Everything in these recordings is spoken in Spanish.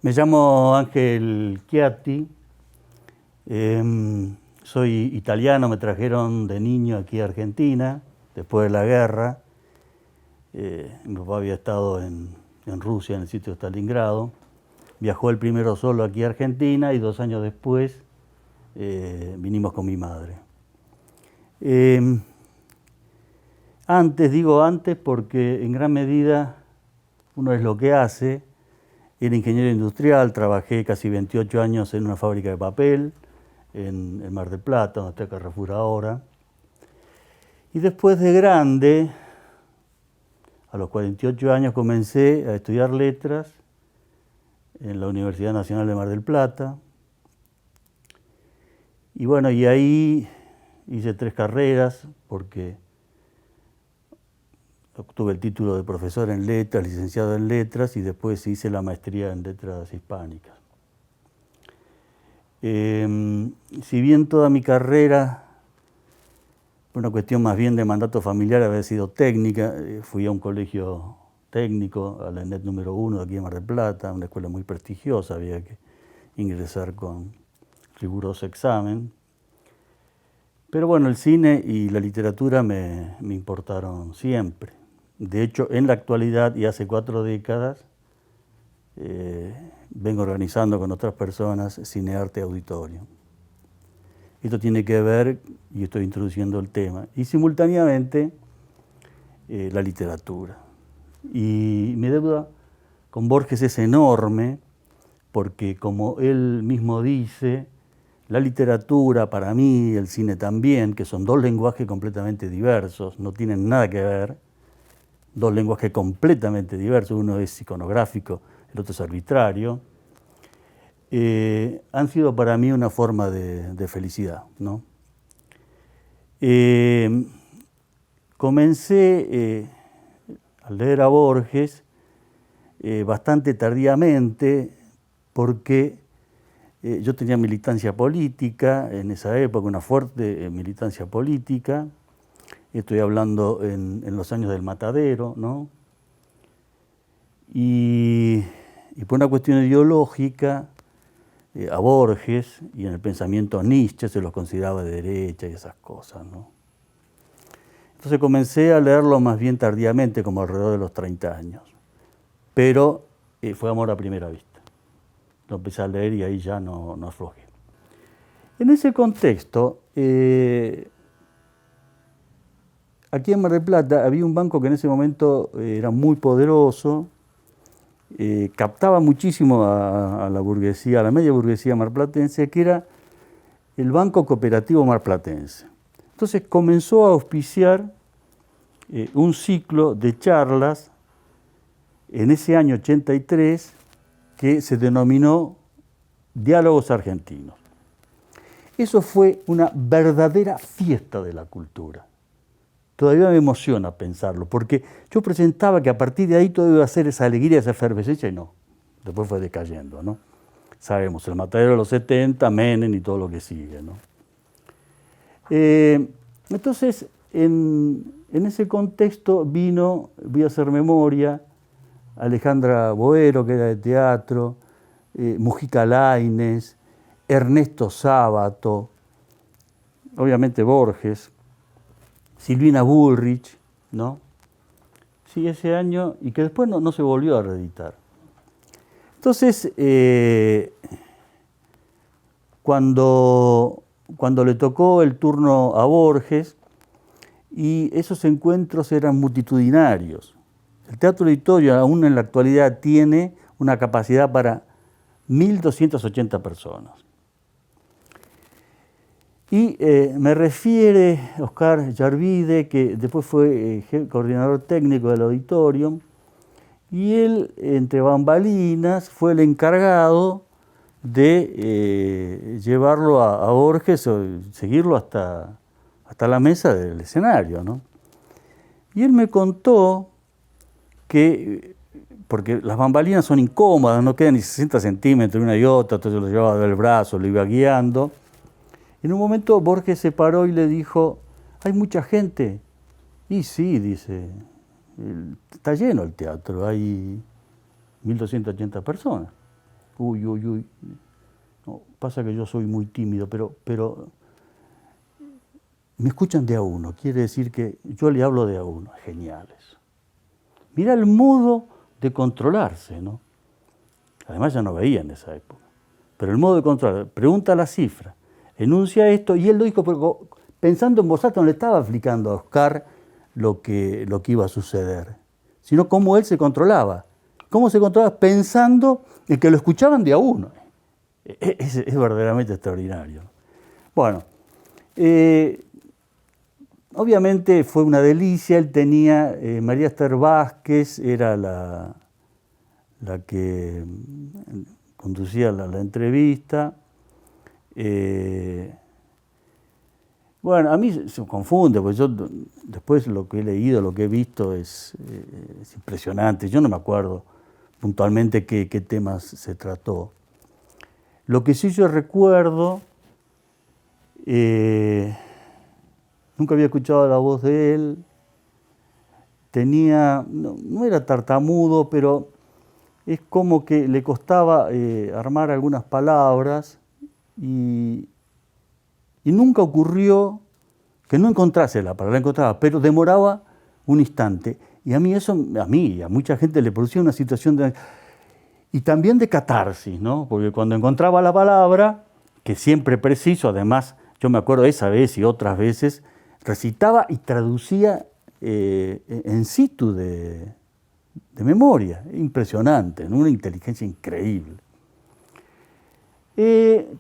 Me llamo Ángel Chiatti, soy italiano, me trajeron de niño aquí a Argentina, después de la guerra. Mi papá había estado en Rusia, en el sitio de Stalingrado. Viajó el primero solo aquí a Argentina y 2 años después vinimos con mi madre. Digo antes porque en gran medida uno es lo que hace. Era ingeniero industrial, trabajé casi 28 años en una fábrica de papel en Mar del Plata, donde está Carrefour ahora. Y después de grande, a los 48 años, comencé a estudiar letras en la Universidad Nacional de Mar del Plata. Y bueno, y ahí hice 3 carreras, porque obtuve el título de profesor en letras, licenciado en letras, y después hice la maestría en letras hispánicas. Si bien toda mi carrera, por una cuestión más bien de mandato familiar, había sido técnica, fui a un colegio técnico, a la ENET número 1 de aquí de Mar del Plata, una escuela muy prestigiosa, había que ingresar con riguroso examen. Pero bueno, el cine y la literatura me importaron siempre. De hecho, en la actualidad y hace 4 décadas, vengo organizando con otras personas Cinearte Auditorio. Esto tiene que ver, y estoy introduciendo el tema, y simultáneamente la literatura. Y mi deuda con Borges es enorme, porque como él mismo dice, la literatura para mí, el cine también, que son 2 lenguajes completamente diversos, no tienen nada que ver, 2 lenguajes completamente diversos, uno es iconográfico, el otro es arbitrario, han sido para mí una forma de felicidad, ¿no? Comencé a leer a Borges bastante tardíamente, porque yo tenía militancia política en esa época, una fuerte militancia política. Estoy hablando en los años del Matadero, ¿no? Y por una cuestión ideológica, a Borges y en el pensamiento Nietzsche se los consideraba de derecha y esas cosas, ¿no? Entonces comencé a leerlo más bien tardíamente, como alrededor de los 30 años. Pero fue amor a primera vista. Lo empecé a leer y ahí ya no aflojé. En ese contexto, aquí en Mar del Plata había un banco que en ese momento era muy poderoso, captaba muchísimo a la burguesía, a la media burguesía marplatense, que era el Banco Cooperativo Marplatense. Entonces comenzó a auspiciar un ciclo de charlas en ese año 83 que se denominó Diálogos Argentinos. Eso fue una verdadera fiesta de la cultura. Todavía me emociona pensarlo, porque yo presentaba que a partir de ahí todo iba a ser esa alegría, esa efervescencia, y no. Después fue decayendo, ¿no? Sabemos, el Matadero de los 70, Menem y todo lo que sigue, ¿no? Entonces, en ese contexto voy a hacer memoria, Alejandra Boero, que era de teatro, Mujica Lainez, Ernesto Sábato, obviamente Borges, Silvina Bullrich, ¿no? Sí, ese año, y que después no se volvió a reeditar. Entonces, cuando le tocó el turno a Borges, y esos encuentros eran multitudinarios. El Teatro Auditorio, aún en la actualidad, tiene una capacidad para 1.280 personas. Y me refiere Oscar Yarvide, que después fue coordinador técnico del auditorio, y él, entre bambalinas, fue el encargado de llevarlo a Borges, o seguirlo hasta la mesa del escenario, ¿no? Y él me contó que, porque las bambalinas son incómodas, no quedan ni 60 centímetros una y otra, entonces lo llevaba del brazo, lo iba guiando. En un momento Borges se paró y le dijo, ¿hay mucha gente? Y sí, dice, está lleno el teatro, hay 1.280 personas. uy, uy, uy. No, pasa que yo soy muy tímido, pero me escuchan de a uno, quiere decir que yo le hablo de a uno, geniales. Mira el modo de controlarse, ¿no? Además ya no veía en esa época. Pero el modo de controlar, pregunta la cifra, enuncia esto, y él lo dijo pero pensando en voz alta, no le estaba explicando a Oscar lo que iba a suceder, sino cómo él se controlaba. Cómo se controlaba pensando en que lo escuchaban de a uno. Es verdaderamente extraordinario. Bueno, obviamente fue una delicia, él tenía, María Esther Vázquez era la que conducía la entrevista. Bueno, a mí se me confunde, porque yo después lo que he leído, lo que he visto es impresionante. Yo no me acuerdo puntualmente qué temas se trató. Lo que sí yo recuerdo, nunca había escuchado la voz de él, no era tartamudo, pero es como que le costaba armar algunas palabras y nunca ocurrió que no encontrase la palabra, la encontraba, pero demoraba un instante. Y a mí y a mucha gente le producía una situación y también de catarsis, ¿no? Porque cuando encontraba la palabra, que siempre preciso, además, yo me acuerdo esa vez y otras veces, recitaba y traducía en situ de memoria, impresionante, ¿no? Una inteligencia increíble.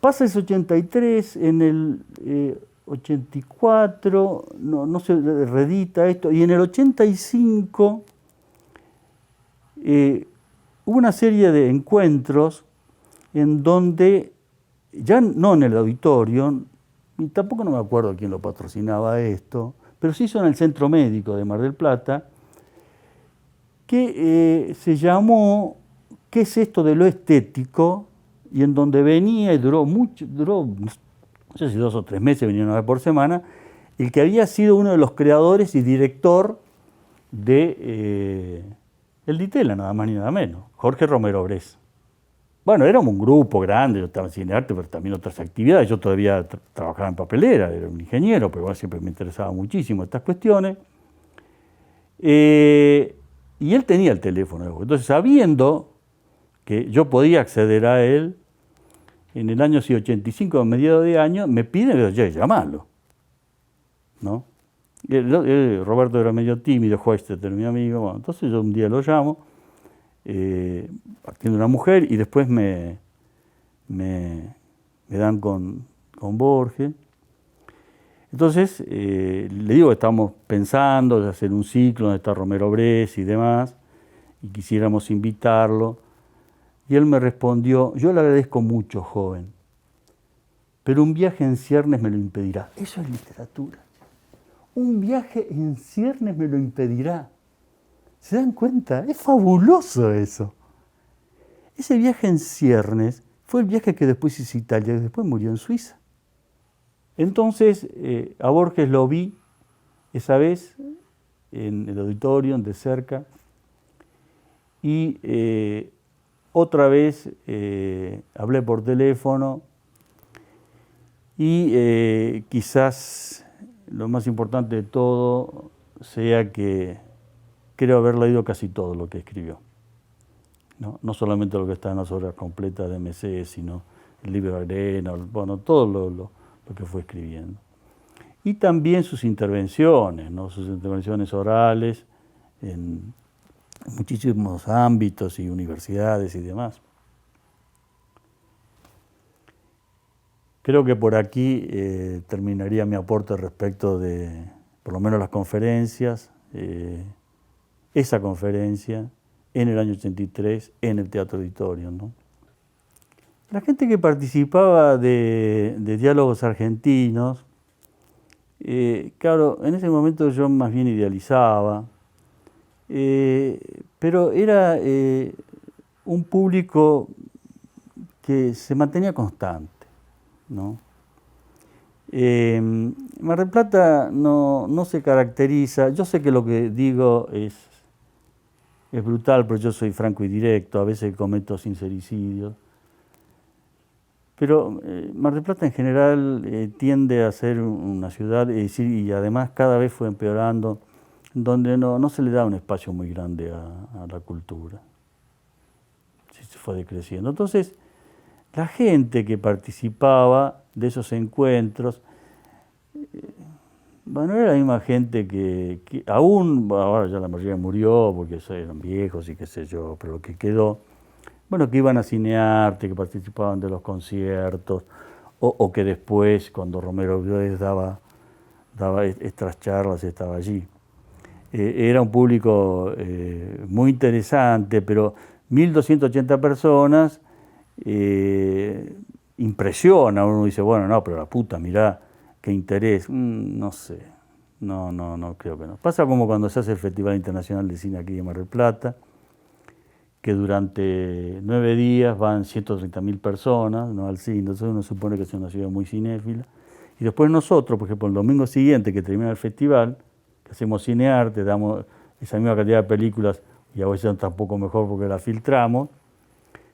Pasa ese 83, en el 84, no se reedita esto, y en el 85 hubo una serie de encuentros en donde, ya no en el auditorio, y tampoco no me acuerdo quién lo patrocinaba esto, pero se hizo en el Centro Médico de Mar del Plata, que se llamó ¿Qué es esto de lo estético? Y en donde venía, y duró no sé si 2 o 3 meses, venía una vez por semana, el que había sido uno de los creadores y director de el Ditela, nada más ni nada menos, Jorge Romero Brés. Bueno, éramos un grupo grande, yo estaba en Cine Arte, pero también otras actividades. Yo todavía trabajaba en papelera, era un ingeniero, pero bueno, siempre me interesaba muchísimo estas cuestiones. Y él tenía el teléfono. Entonces, sabiendo que yo podía acceder a él, en el año 85, a mediados de año, me piden que yo llamarlo, ¿no? Roberto era medio tímido, Hoestetter, mi amigo. Bueno, entonces yo un día lo llamo, atiende una mujer y después me dan con Borges. Entonces le digo que estamos pensando de hacer un ciclo donde está Romero Brés y demás, y quisiéramos invitarlo. Y él me respondió: yo le agradezco mucho, joven, pero un viaje en ciernes me lo impedirá. Eso es literatura. Un viaje en ciernes me lo impedirá. ¿Se dan cuenta? Es fabuloso eso. Ese viaje en ciernes fue el viaje que después hizo Italia y después murió en Suiza. Entonces, a Borges lo vi esa vez en el auditorio, de cerca, y otra vez hablé por teléfono y quizás lo más importante de todo sea que creo haber leído casi todo lo que escribió. No solamente lo que está en las obras completas de MC, sino el libro Arena, bueno, todo lo que fue escribiendo. Y también sus intervenciones, ¿no? Sus intervenciones orales en muchísimos ámbitos y universidades y demás. Creo que por aquí terminaría mi aporte respecto de, por lo menos, las conferencias, esa conferencia en el año 83 en el Teatro Auditorio, ¿no? La gente que participaba de Diálogos Argentinos, claro, en ese momento yo más bien idealizaba, pero era un público que se mantenía constante, ¿no? Mar del Plata no se caracteriza, yo sé que lo que digo es brutal, pero yo soy franco y directo, a veces cometo sincericidios. Pero Mar del Plata en general tiende a ser una ciudad, y además cada vez fue empeorando, donde no se le da un espacio muy grande a la cultura. Sí, se fue decreciendo. Entonces, la gente que participaba de esos encuentros, bueno, era la misma gente que aún, ahora ya la mayoría murió porque eran viejos y qué sé yo, pero lo que quedó, bueno, que iban a Cinearte, que participaban de los conciertos, o que después, cuando Romero Briones daba estas charlas, estaba allí. Era un público muy interesante, pero 1.280 personas impresiona. Uno dice, bueno, no, pero la puta, mirá, qué interés. No sé, no creo que no. Pasa como cuando se hace el Festival Internacional de Cine aquí en Mar del Plata, que durante 9 días van 130.000 personas, ¿no?, al cine. Entonces uno supone que es una ciudad muy cinéfila. Y después nosotros, por ejemplo, el domingo siguiente que termina el festival, que hacemos Cinearte, damos esa misma cantidad de películas y a veces tampoco mejor porque las filtramos.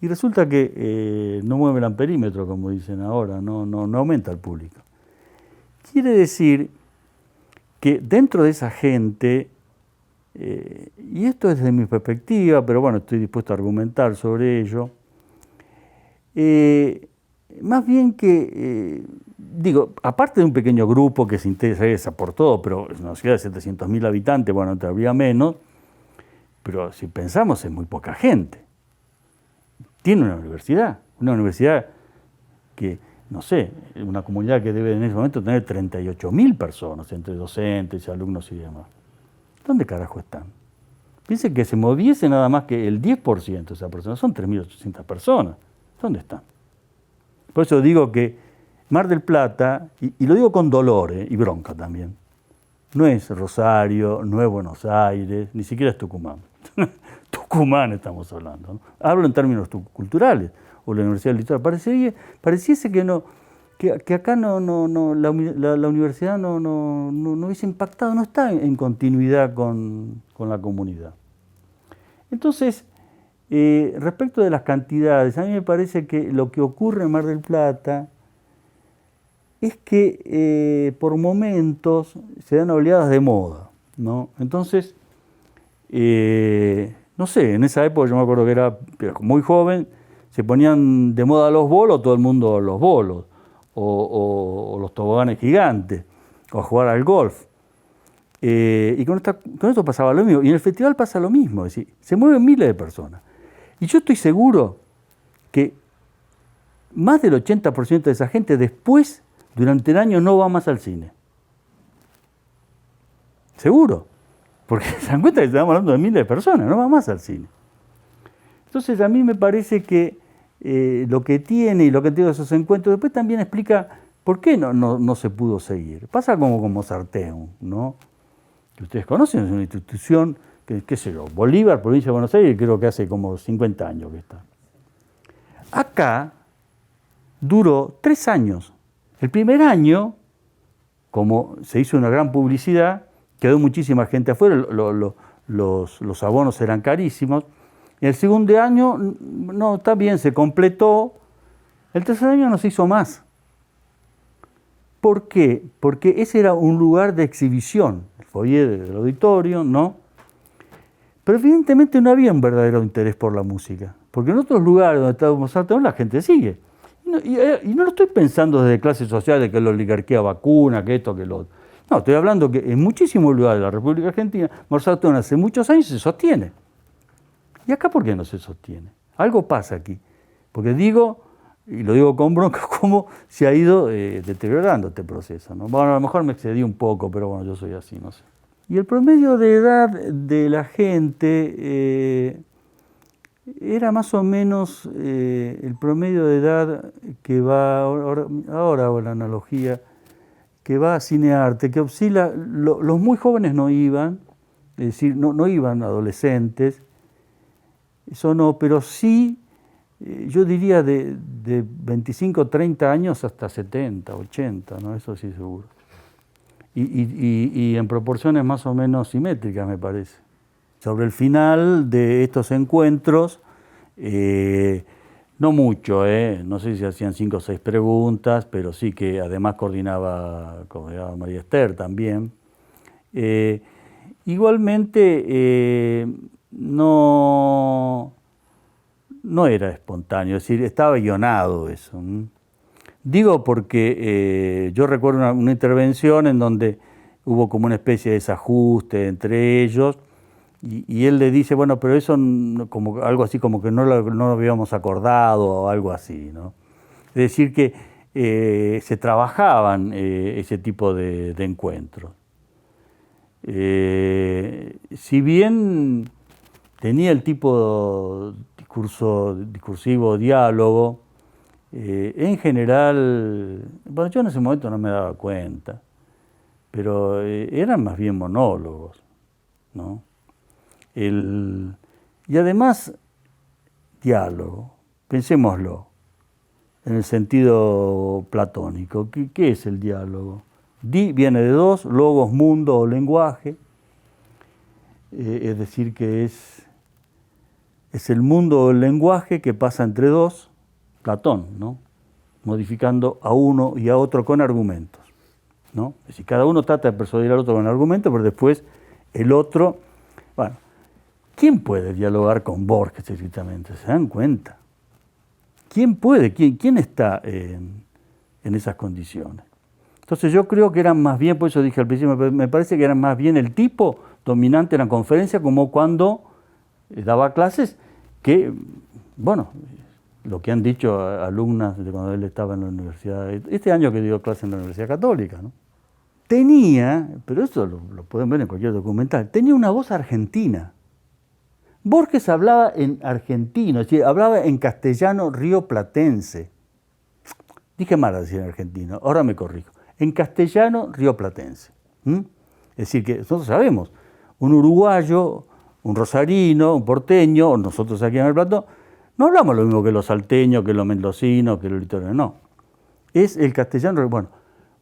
Y resulta que no mueve el amperímetro, como dicen ahora, no aumenta el público. Quiere decir que dentro de esa gente, y esto es desde mi perspectiva, pero bueno, estoy dispuesto a argumentar sobre ello, más bien que, digo, aparte de un pequeño grupo que se interesa por todo, pero es una ciudad de 700.000 habitantes, bueno, todavía menos, pero si pensamos es muy poca gente. Tiene una universidad que, no sé, una comunidad que debe en ese momento tener 38.000 personas, entre docentes, alumnos y demás. ¿Dónde carajo están? Piensen que se moviese nada más que el 10% de esas personas, son 3.800 personas. ¿Dónde están? Por eso digo que Mar del Plata, y lo digo con dolor y bronca también, no es Rosario, no es Buenos Aires, ni siquiera es Tucumán. Tucumán estamos hablando, ¿no? Hablo en términos culturales, o la Universidad del Litoral. Pareciese que no, que acá la universidad no hubiese impactado, no está en continuidad con la comunidad. Entonces, respecto de las cantidades, a mí me parece que lo que ocurre en Mar del Plata es que por momentos se dan oleadas de moda, ¿no? Entonces, no sé, en esa época yo me acuerdo que era muy joven, se ponían de moda los bolos, todo el mundo los bolos, o los toboganes gigantes, o a jugar al golf. Y con esto pasaba lo mismo, y en el festival pasa lo mismo, es decir, se mueven miles de personas. Y yo estoy seguro que más del 80% de esa gente después, durante el año, no va más al cine. Seguro. Porque se dan cuenta que estamos hablando de miles de personas, no va más al cine. Entonces a mí me parece que lo que tiene y lo que tiene esos encuentros, después también explica por qué no se pudo seguir. Pasa como con Mozarteum, ¿no? Que ustedes conocen, es una institución, que, qué sé yo, Bolívar, provincia de Buenos Aires, creo que hace como 50 años que está. Acá duró 3 años. El primer año, como se hizo una gran publicidad, quedó muchísima gente afuera, los abonos eran carísimos. El segundo año, no, está bien, se completó. El tercer año no se hizo más. ¿Por qué? Porque ese era un lugar de exhibición, el foyer del auditorio, ¿no? Pero evidentemente no había un verdadero interés por la música, porque en otros lugares donde estaba Mozart, la gente sigue. Y no lo estoy pensando desde clases sociales, que la oligarquía vacuna, que esto, que lo otro. No, estoy hablando que en muchísimos lugares de la República Argentina, Mozart hace muchos años se sostiene. ¿Y acá por qué no se sostiene? Algo pasa aquí. Porque digo, y lo digo con bronca, cómo se ha ido deteriorando este proceso, ¿no? Bueno, a lo mejor me excedí un poco, pero bueno, yo soy así, no sé. Y el promedio de edad de la gente era más o menos el promedio de edad que va, ahora hago la analogía, que va a Cinearte, que oscila, los muy jóvenes no iban, es decir, no iban adolescentes, eso no, pero sí, yo diría de 25, 30 años hasta 70, 80, ¿no? Eso sí seguro. Y en proporciones más o menos simétricas, me parece. Sobre el final de estos encuentros, No mucho, no sé si hacían 5 o 6 preguntas, pero sí que además coordinaba María Esther también. Igualmente, no, no era espontáneo, es decir, estaba guionado eso. Digo porque yo recuerdo una intervención en donde hubo como una especie de desajuste entre ellos y él le dice, bueno, pero eso como algo así como que no lo habíamos acordado o algo así, ¿no? Es decir, que se trabajaban ese tipo de encuentros. Si bien tenía el tipo discursivo, diálogo, en general, bueno, yo en ese momento no me daba cuenta, pero eran más bien monólogos, ¿no? Y además, diálogo, pensémoslo, en el sentido platónico. ¿Qué es el diálogo? Di viene de dos, logos, mundo o lenguaje, es decir, que es el mundo o el lenguaje que pasa entre dos, Platón, ¿no? Modificando a uno y a otro con argumentos, ¿no? Es decir, cada uno trata de persuadir al otro con argumentos, pero después el otro, bueno, ¿quién puede dialogar con Borges estrictamente? ¿Se dan cuenta? ¿Quién puede? ¿Quién está en esas condiciones? Entonces yo creo que eran más bien, por eso dije al principio, me parece que eran más bien el tipo dominante en la conferencia, como cuando daba clases, que, bueno, lo que han dicho alumnas de cuando él estaba en la universidad, este año que dio clase en la Universidad Católica, ¿no? Tenía, pero esto lo pueden ver en cualquier documental, tenía una voz argentina. Borges hablaba en argentino, es decir, hablaba en castellano rioplatense. Dije mal a decir en argentino, ahora me corrijo. En castellano rioplatense. Es decir, que nosotros sabemos, un uruguayo, un rosarino, un porteño, o nosotros aquí en El Plata, no hablamos lo mismo que los salteños, que los mendocinos, que los litorales, no. Es el castellano. Bueno,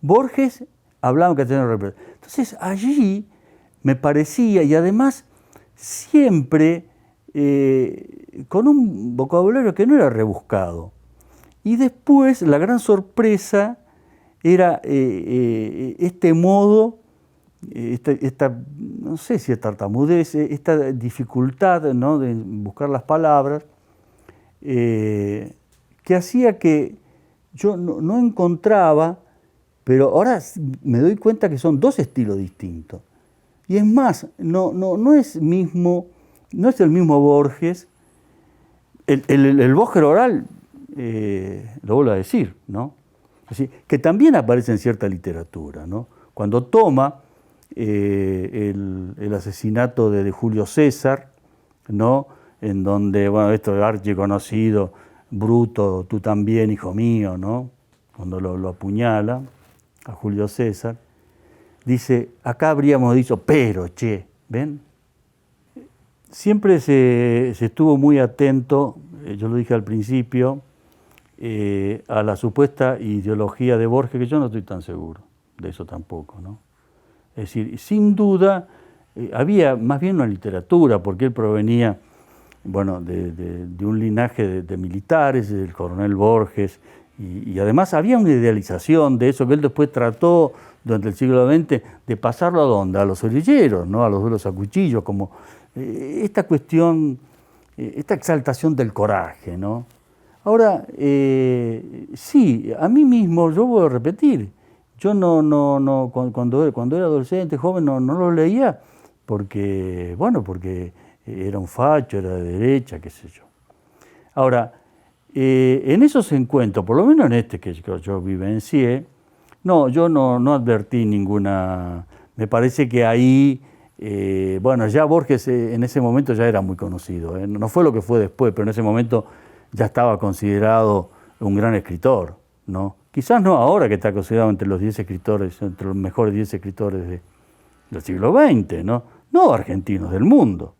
Borges hablaba en castellano rioplatense. Entonces allí me parecía, y además siempre con un vocabulario que no era rebuscado. Y después la gran sorpresa era este modo, no sé si es tartamudez, esta dificultad, ¿no?, de buscar las palabras, que hacía que yo no encontraba, pero ahora me doy cuenta que son dos estilos distintos. Y es más, no es el mismo Borges, el Borges oral, lo vuelvo a decir, ¿no? Así, que también aparece en cierta literatura, ¿no? Cuando toma el asesinato de Julio César, ¿no?, en donde, bueno, esto es archiconocido, Bruto, tú también, hijo mío, ¿no?, cuando lo apuñala a Julio César, dice, acá habríamos dicho, pero, che, ¿ven? Siempre se estuvo muy atento, yo lo dije al principio, a la supuesta ideología de Borges, que yo no estoy tan seguro de eso tampoco, ¿no? Es decir, sin duda, había más bien una literatura, porque él provenía, bueno, de un linaje de militares, del coronel Borges, y además había una idealización de eso que él después trató durante el siglo XX de pasarlo ¿a dónde? A los guerrilleros, ¿no?, a los duelos a cuchillo, como esta cuestión, esta exaltación del coraje, ¿no? Ahora, sí, a mí mismo, yo voy a repetir, yo cuando era adolescente, joven, no lo leía porque, bueno, porque era un facho, era de derecha, qué sé yo. Ahora, en esos encuentros, por lo menos en este que yo vivencié, yo no advertí ninguna, me parece que ahí, bueno, ya Borges en ese momento ya era muy conocido, no fue lo que fue después, pero en ese momento ya estaba considerado un gran escritor, ¿no? Quizás no ahora que está considerado entre los 10 escritores, entre los mejores 10 escritores del siglo XX, ¿no? No argentinos, del mundo.